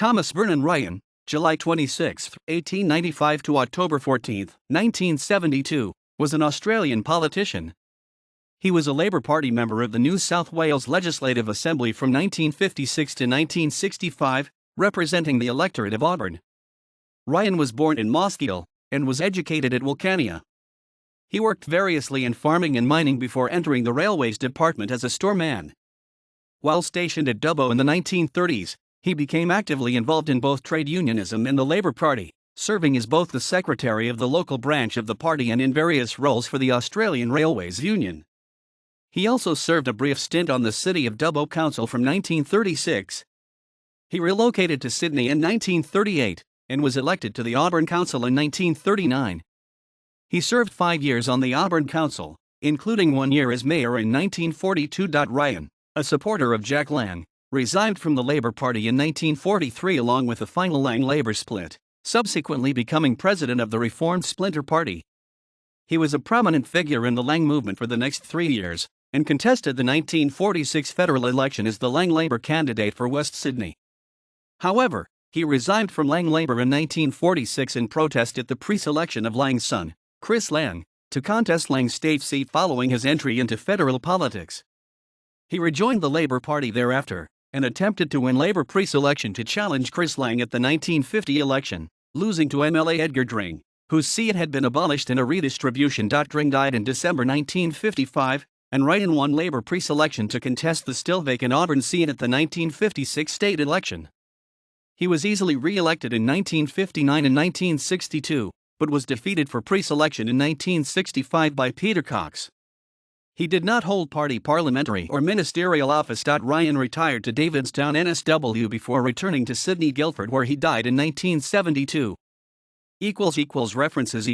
Thomas Vernon Ryan, July 26, 1895 to October 14, 1972, was an Australian politician. He was a Labour Party member of the New South Wales Legislative Assembly from 1956 to 1965, representing the electorate of Auburn. Ryan was born in Mossgiel and was educated at Wilcannia. He worked variously in farming and mining before entering the Railways Department as a storeman. While stationed at Dubbo in the 1930s, he became actively involved in both trade unionism and the Labour Party, serving as both the secretary of the local branch of the party and in various roles for the Australian Railways Union. He also served a brief stint on the City of Dubbo Council from 1936. He relocated to Sydney in 1938 and was elected to the Auburn Council in 1939. He served 5 years on the Auburn Council, including 1 year as mayor in 1942. Ryan, a supporter of Jack Lang, resigned from the Labour Party in 1943 along with the final Lang-Labour split, subsequently becoming president of the reformed Splinter Party. He was a prominent figure in the Lang movement for the next 3 years, and contested the 1946 federal election as the Lang-Labour candidate for West Sydney. However, he resigned from Lang-Labour in 1946 in protest at the preselection of Lang's son, Chris Lang, to contest Lang's state seat following his entry into federal politics. He rejoined the Labour Party thereafter, and attempted to win Labour preselection to challenge Chris Lang at the 1950 election, losing to MLA Edgar Dring, whose seat had been abolished in a redistribution. Dring died in December 1955, and Ryan won Labour preselection to contest the still vacant Auburn seat at the 1956 state election. He was easily re-elected in 1959 and 1962, but was defeated for preselection in 1965 by Peter Cox. He did not hold party parliamentary or ministerial office. Ryan retired to Davidstown, NSW before returning to Sydney Guildford, where he died in 1972. References